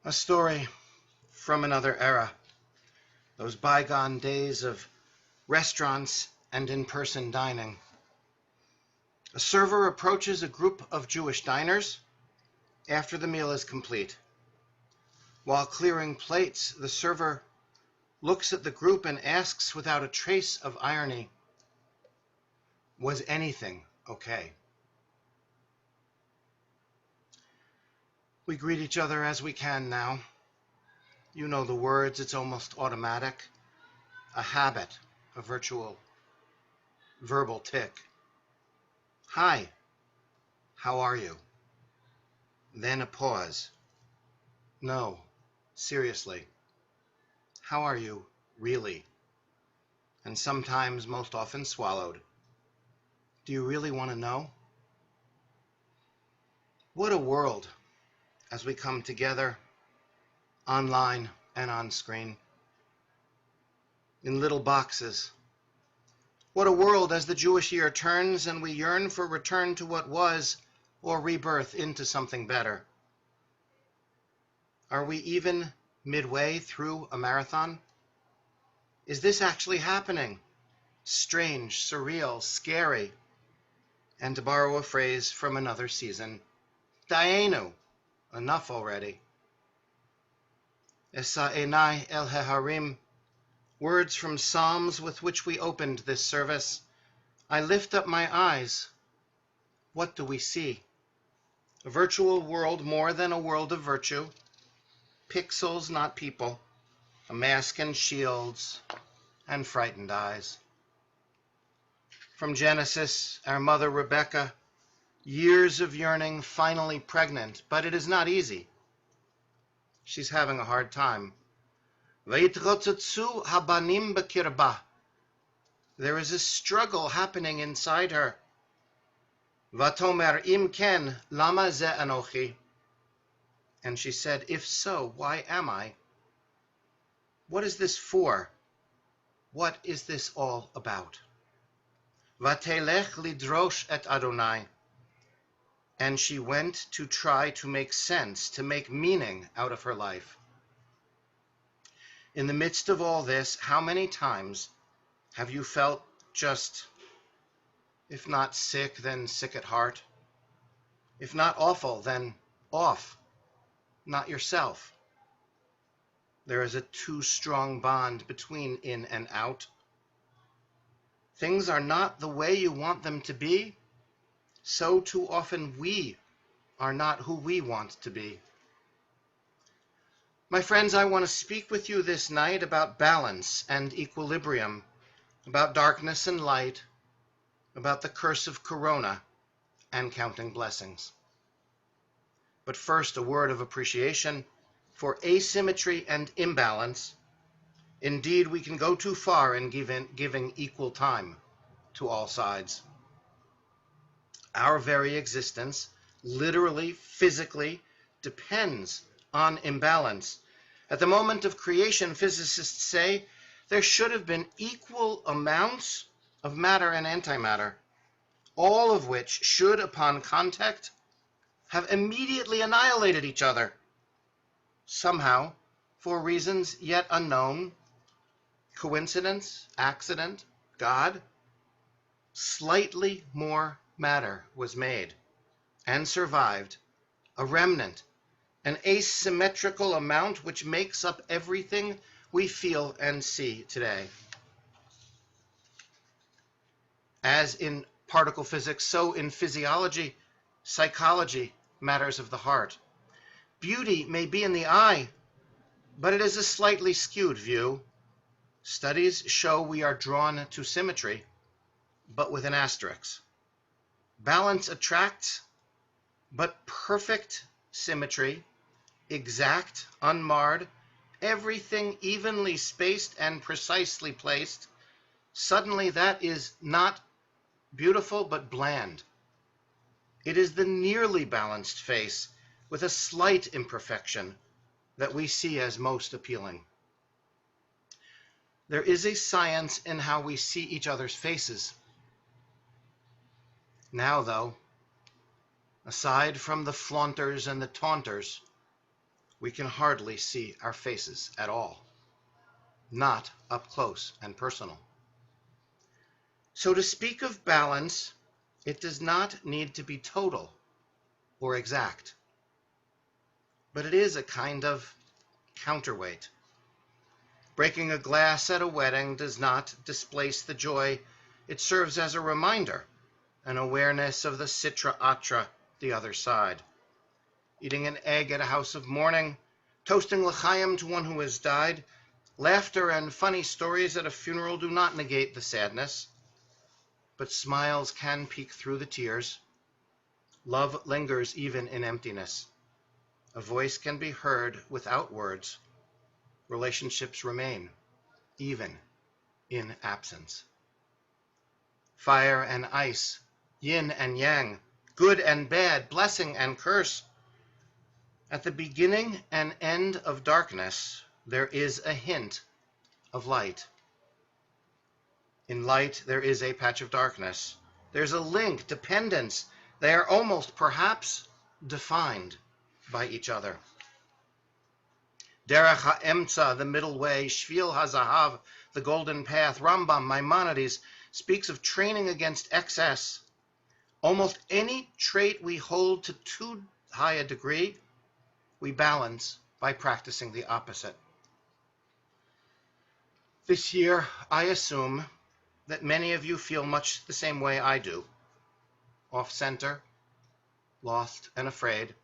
A story from another era, those bygone days of restaurants and in-person dining. A server approaches a group of Jewish diners after the meal is complete. While clearing plates, the server looks at the group and asks without a trace of irony, "Was anything okay?" We greet each other as we can now. You know the words, it's almost automatic. A habit, a virtual verbal tic. Hi, how are you? Then a pause. No, seriously. How are you, really? And sometimes, most often, swallowed. Do you really want to know? What a world as we come together, online and on screen, in little boxes. What a world as the Jewish year turns and we yearn for return to what was or rebirth into something better. Are we even midway through a marathon? Is this actually happening? Strange, surreal, scary. And to borrow a phrase from another season, Dayenu, enough already. Esa enai el heharim, words from Psalms with which we opened this service. I lift up my eyes. What do we see? A virtual world more than a world of virtue. Pixels, not people. A mask and shields and frightened eyes. From Genesis, our mother Rebecca, years of yearning, finally pregnant, but it is not easy. She's having a hard time. Vayitrotzotzu habanim b'kirba. There is a struggle happening inside her. Vatomer im ken lama ze anochi. And she said, if so, why am I? What is this for? What is this all about? Vatelech lidrosh et Adonai. And she went to try to make sense, to make meaning out of her life. In the midst of all this, how many times have you felt just, if not sick, then sick at heart? If not awful, then off, not yourself? There is a too strong bond between in and out. Things are not the way you want them to be, so too often we are not who we want to be. My friends, I want to speak with you this night about balance and equilibrium, about darkness and light, about the curse of Corona and counting blessings. But first, a word of appreciation for asymmetry and imbalance. Indeed, we can go too far in giving equal time to all sides. Our very existence, literally, physically, depends on imbalance. At the moment of creation, physicists say there should have been equal amounts of matter and antimatter, all of which should, upon contact, have immediately annihilated each other. Somehow, for reasons yet unknown, coincidence, accident, God, slightly more matter was made and survived, a remnant, an asymmetrical amount which makes up everything we feel and see today. As in particle physics, so in physiology, psychology, matters of the heart. Beauty may be in the eye, but it is a slightly skewed view. Studies show we are drawn to symmetry, but with an asterisk. Balance attracts, but perfect symmetry, exact, unmarred, everything evenly spaced and precisely placed, suddenly that is not beautiful but bland. It is the nearly balanced face with a slight imperfection that we see as most appealing. There is a science in how we see each other's faces. Now, though, aside from the flaunters and the taunters, we can hardly see our faces at all, not up close and personal. So to speak of balance, it does not need to be total or exact, but it is a kind of counterweight. Breaking a glass at a wedding does not displace the joy. It serves as a reminder, an awareness of the sitra atra, the other side. Eating an egg at a house of mourning, toasting l'chaim to one who has died, laughter and funny stories at a funeral do not negate the sadness, but smiles can peek through the tears. Love lingers even in emptiness. A voice can be heard without words. Relationships remain, even in absence. Fire and ice, yin and yang, good and bad, blessing and curse. At the beginning and end of darkness, there is a hint of light. In light, there is a patch of darkness. There's a link, dependence. They are almost, perhaps, defined by each other. Derech ha'emtza, the middle way, Shvil hazahav, the golden path, Rambam, Maimonides, speaks of training against excess. Almost any trait we hold to too high a degree, we balance by practicing the opposite. This year, I assume that many of you feel much the same way I do. Off-center, lost and afraid,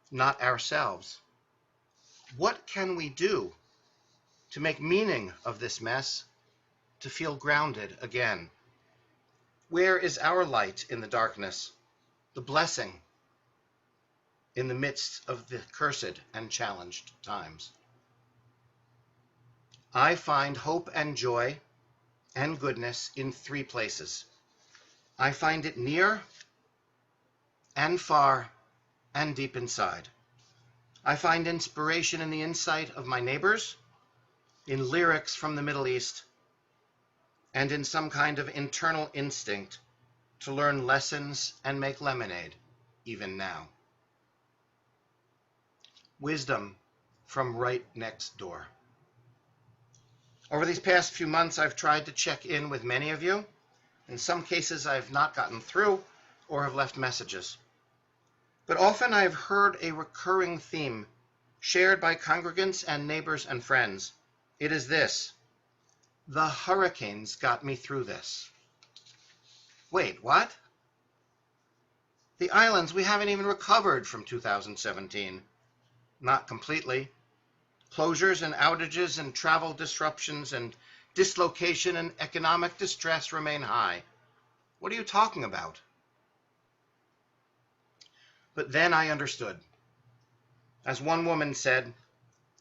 not ourselves. What can we do to make meaning of this mess, to feel grounded again? Where is our light in the darkness, the blessing in the midst of the cursed and challenged times? I find hope and joy and goodness in three places. I find it near and far and deep inside. I find inspiration in the insight of my neighbors, in lyrics from the Middle East, and in some kind of internal instinct to learn lessons and make lemonade, even now. Wisdom from right next door. Over these past few months, I've tried to check in with many of you. In some cases, I've not gotten through or have left messages. But often I've heard a recurring theme shared by congregants and neighbors and friends. It is this: the hurricanes got me through this. Wait, what? The islands, we haven't even recovered from 2017. Not completely. Closures and outages and travel disruptions and dislocation and economic distress remain high. What are you talking about? But then I understood. As one woman said,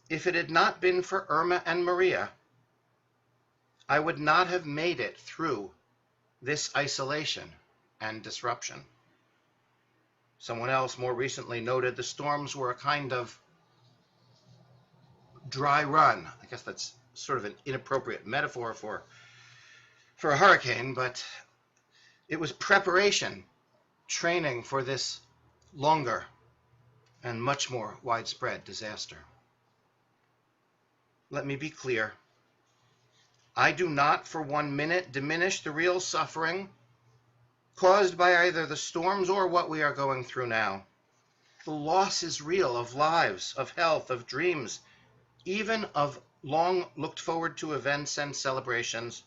if it had not been for Irma and Maria, I would not have made it through this isolation and disruption. Someone else more recently noted the storms were a kind of dry run. I guess that's sort of an inappropriate metaphor for a hurricane, but it was preparation, training for this longer and much more widespread disaster. Let me be clear. I do not for 1 minute diminish the real suffering caused by either the storms or what we are going through now. The loss is real, of lives, of health, of dreams, even of long looked forward to events and celebrations,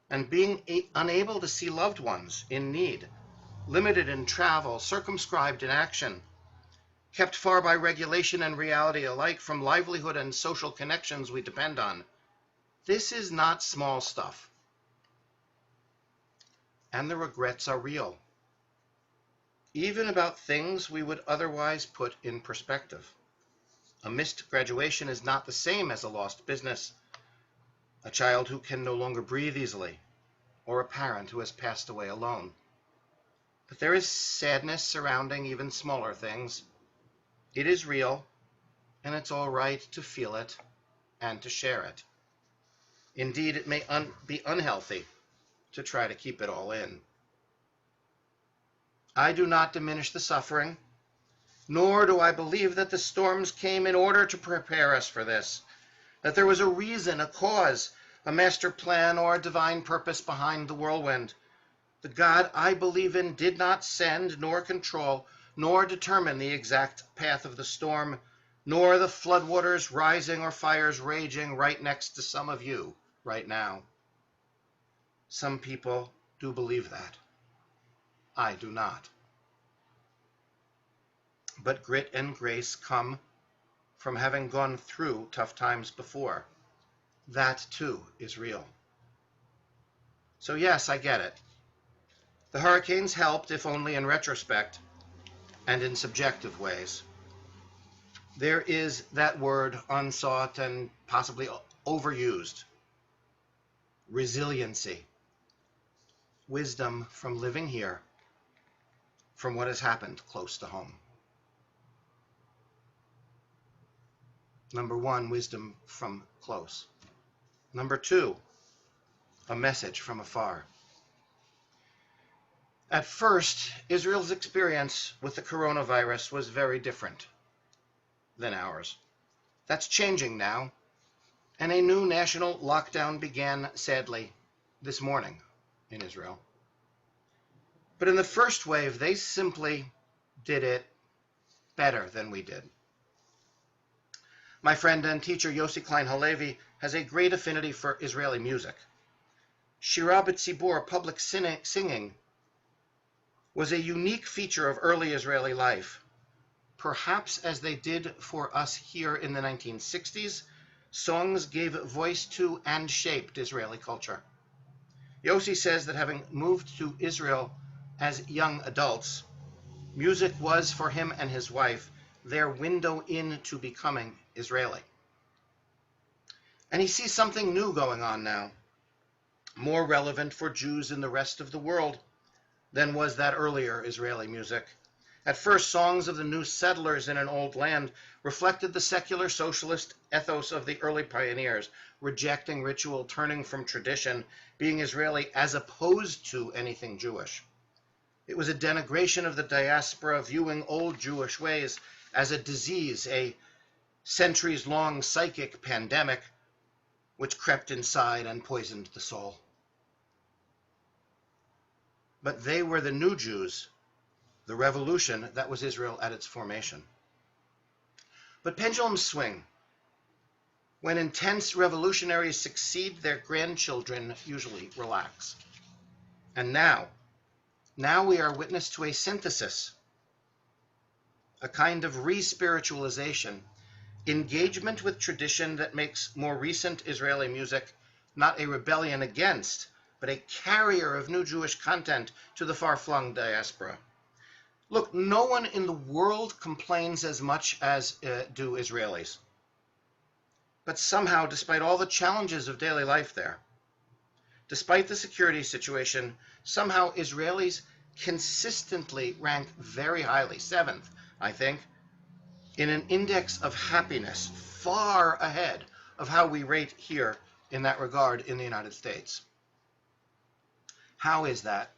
and being unable to see loved ones in need, limited in travel, circumscribed in action, kept far by regulation and reality alike from livelihood and social connections we depend on. This is not small stuff. And the regrets are real, even about things we would otherwise put in perspective. A missed graduation is not the same as a lost business, a child who can no longer breathe easily, or a parent who has passed away alone. But there is sadness surrounding even smaller things. It is real, and it's all right to feel it and to share it. Indeed, it may be unhealthy to try to keep it all in. I do not diminish the suffering. Nor do I believe that the storms came in order to prepare us for this, that there was a reason, a cause, a master plan, or a divine purpose behind the whirlwind. The God I believe in did not send, nor control, nor determine the exact path of the storm, nor the floodwaters rising or fires raging right next to some of you right now. Some people do believe that. I do not. But grit and grace come from having gone through tough times before. That, too, is real. So yes, I get it. The hurricanes helped, if only in retrospect and in subjective ways. There is that word unsought and possibly overused, resiliency, wisdom from living here, from what has happened close to home. Number one, wisdom from close. Number two, a message from afar. At first, Israel's experience with the coronavirus was very different than ours. That's changing now, and a new national lockdown began, sadly, this morning in Israel. But in the first wave, they simply did it better than we did. My friend and teacher Yossi Klein Halevi has a great affinity for Israeli music. Shira b'tzibur, public singing, was a unique feature of early Israeli life. Perhaps as they did for us here in the 1960s, songs gave voice to and shaped Israeli culture. Yossi says that having moved to Israel as young adults, music was, for him and his wife, their window into becoming Israeli. And he sees something new going on now, more relevant for Jews in the rest of the world than was that earlier Israeli music. At first, songs of the new settlers in an old land reflected the secular socialist ethos of the early pioneers, rejecting ritual, turning from tradition, being Israeli as opposed to anything Jewish. It was a denigration of the diaspora, viewing old Jewish ways as a disease, a centuries-long psychic pandemic which crept inside and poisoned the soul. But they were the new Jews, the revolution that was Israel at its formation. But pendulums swing. When intense revolutionaries succeed, their grandchildren usually relax. And now we are witness to a synthesis, a kind of re-spiritualization, engagement with tradition that makes more recent Israeli music not a rebellion against, but a carrier of new Jewish content to the far-flung diaspora. Look, no one in the world complains as much as do Israelis. But somehow, despite all the challenges of daily life there, despite the security situation, somehow Israelis consistently rank very highly, 7th, I think, in an index of happiness, far ahead of how we rate here in that regard in the United States. How is that?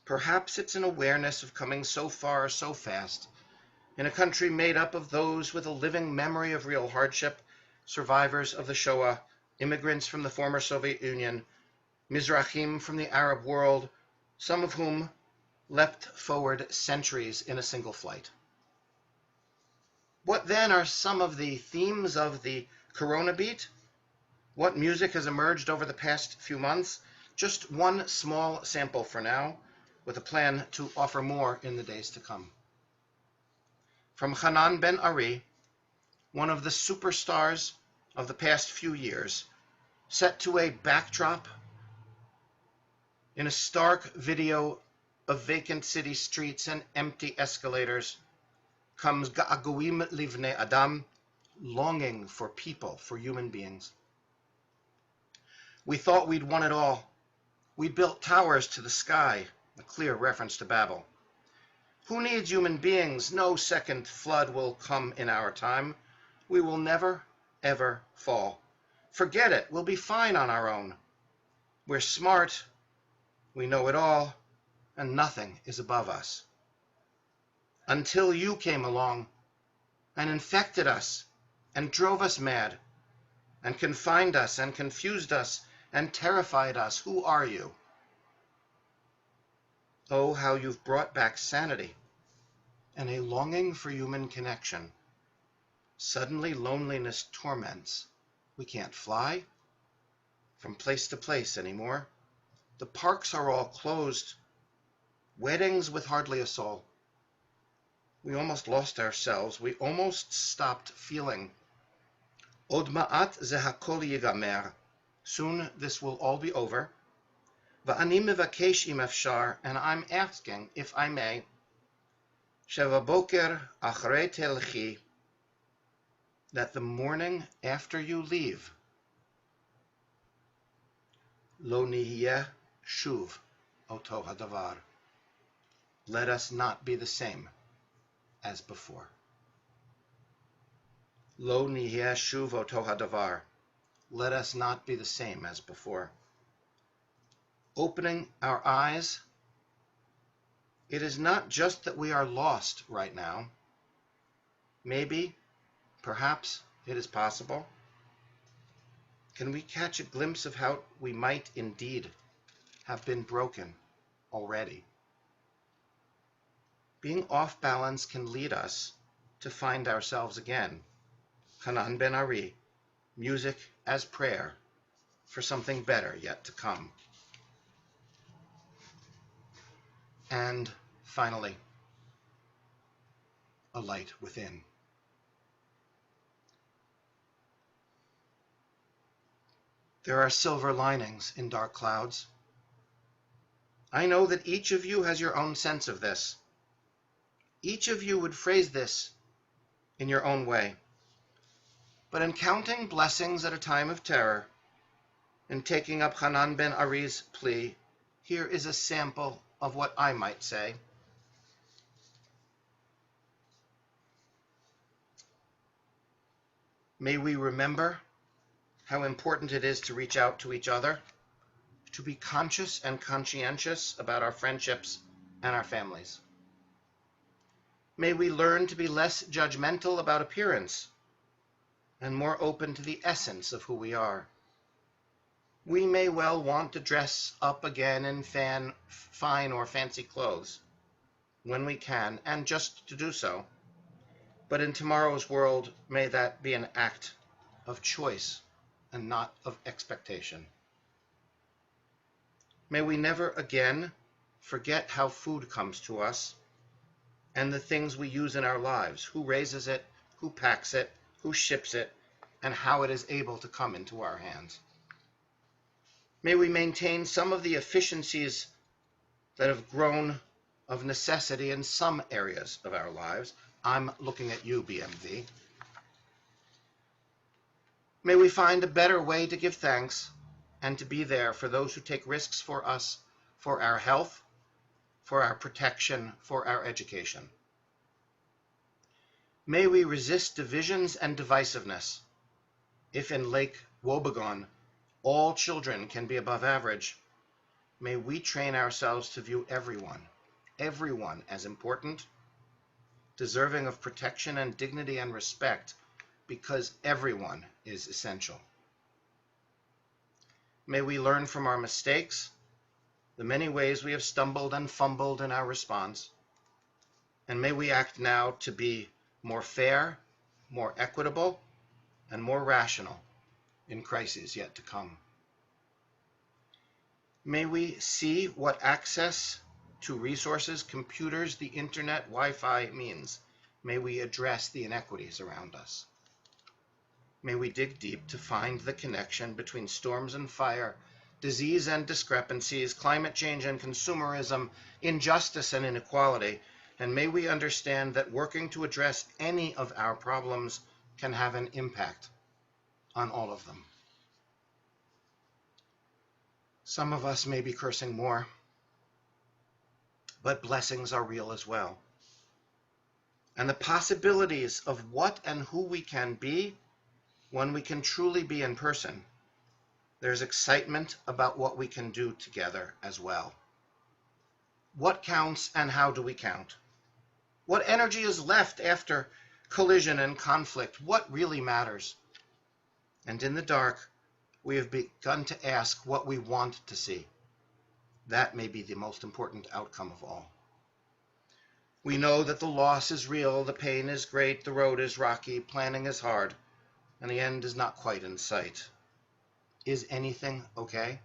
Perhaps it's an awareness of coming so far so fast in a country made up of those with a living memory of real hardship, survivors of the Shoah, immigrants from the former Soviet Union, Mizrahim from the Arab world, some of whom leapt forward centuries in a single flight. What then are some of the themes of the Corona beat? What music has emerged over the past few months? Just one small sample for now, with a plan to offer more in the days to come. From Hanan Ben Ari, one of the superstars of the past few years, set to a backdrop in a stark video of vacant city streets and empty escalators, comes Ga'aguim Livnei Adam, longing for people, for human beings. We thought we'd won it all. We built towers to the sky, a clear reference to Babel. Who needs human beings? No second flood will come in our time. We will never, ever fall. Forget it. We'll be fine on our own. We're smart. We know it all, and nothing is above us. until you came along and infected us and drove us mad and confined us and confused us and terrified us. Who are you? Oh, how you've brought back sanity and a longing for human connection. Suddenly loneliness torments. We can't fly from place to place anymore. The parks are all closed. Weddings with hardly a soul. We almost lost ourselves. We almost stopped feeling. Od ma'at ze hakol yigamer. Soon this will all be over. Va'ani mevakesh im afshar, and I'm asking, if I may, sheva boker achrei telchi, that the morning after you leave, lo nihiyeh shuv oto hadavar. Let us not be the same as before. Lo nihiyeh shuv oto hadavar. Let us not be the same as before. Opening our eyes, it is not just that we are lost right now. Maybe, perhaps, it is possible. Can we catch a glimpse of how we might indeed have been broken already? Being off balance can lead us to find ourselves again. Hanan ben Ari, music as prayer for something better yet to come. And finally, a light within. There are silver linings in dark clouds. I know that each of you has your own sense of this. Each of you would phrase this in your own way. But in counting blessings at a time of terror, and taking up Hanan ben Ari's plea, here is a sample of what I might say. May we remember how important it is to reach out to each other, to be conscious and conscientious about our friendships and our families. May we learn to be less judgmental about appearance and more open to the essence of who we are. We may well want to dress up again in fine or fancy clothes when we can, and just to do so. But in tomorrow's world, may that be an act of choice and not of expectation. May we never again forget how food comes to us and the things we use in our lives, who raises it, who packs it, who ships it, and how it is able to come into our hands. May we maintain some of the efficiencies that have grown of necessity in some areas of our lives. I'm looking at you, BMV. May we find a better way to give thanks and to be there for those who take risks for us, for our health, for our protection, for our education. May we resist divisions and divisiveness. If in Lake Wobegon all children can be above average, may we train ourselves to view everyone as important, deserving of protection and dignity and respect, because everyone is essential. May we learn from our mistakes, the many ways we have stumbled and fumbled in our response, and may we act now to be more fair, more equitable, and more rational in crises yet to come. May we see what access to resources, computers, the internet, Wi-Fi means. May we address the inequities around us. May we dig deep to find the connection between storms and fire, disease and discrepancies, climate change and consumerism, injustice and inequality, and may we understand that working to address any of our problems can have an impact on all of them. Some of us may be cursing more, but blessings are real as well. And the possibilities of what and who we can be when we can truly be in person. There's excitement about what we can do together as well. What counts and how do we count? What energy is left after collision and conflict? What really matters? And in the dark, we have begun to ask what we want to see. That may be the most important outcome of all. We know that the loss is real, the pain is great, the road is rocky, planning is hard, and the end is not quite in sight. Is anything okay?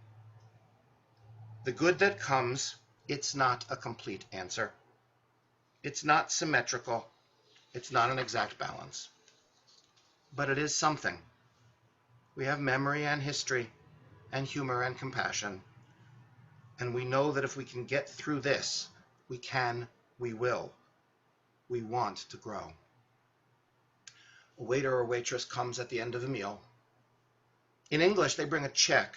The good that comes, it's not a complete answer. It's not symmetrical. It's not an exact balance. But it is something. We have memory and history and humor and compassion. And we know that if we can get through this, we can, we will. We want to grow. A waiter or waitress comes at the end of a meal. In English, they bring a check.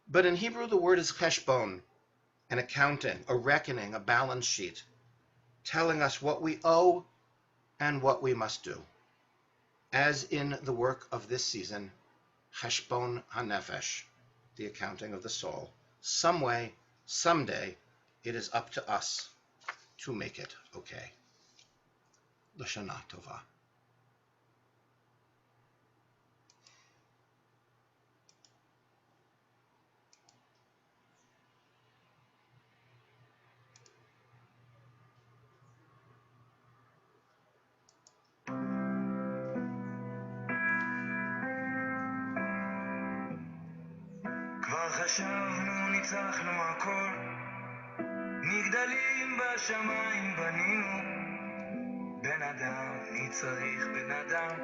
But in Hebrew, the word is cheshbon, an accounting, a reckoning, a balance sheet, telling us what we owe and what we must do. As in the work of this season, cheshbon hanefesh, the accounting of the soul. Some way, someday, it is up to us to make it okay. L'shana tova. כבר חשבנו ניצחנו הכל, מגדלים בשמיים בנינו, בן אדם מי צריך בן אדם,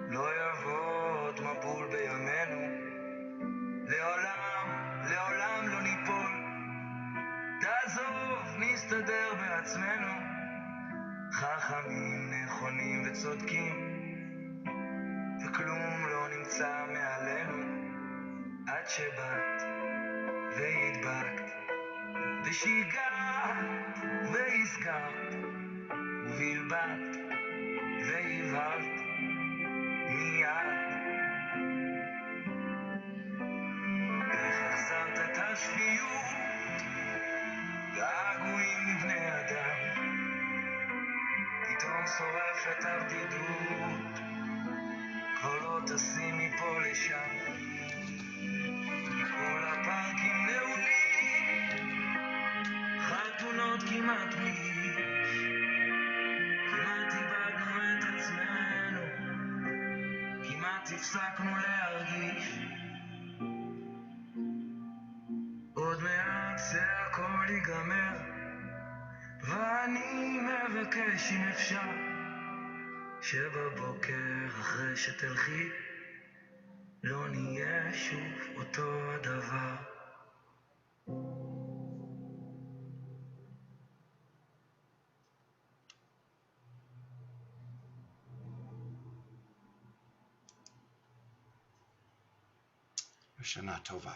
לא יבוא עוד מבול בימינו, לעולם לעולם לא ניפול, תעזוב נסתדר בעצמנו, חכמים נכונים וצודקים, וכלום לא נמצא מעלינו, עד שבאת והדבקת ושיגעת והזכרת ובלבלת והבהרת מיד, איך החזרת את השפיות, געגועים לבני אדם, פתאום שורפת הבדידות, כבר לא טסים מפה לשם, כל הפארקים נעולים, חתונות כמעט בלי, כמעט איבדנו את עצמנו, כמעט הפסקנו להרגיש, עוד מעט זה הכל ייגמר, ואני מבקש אם אפשר, שבבוקר אחרי שתלכי, לא נהיה שוב אותו הדבר. Shana tova.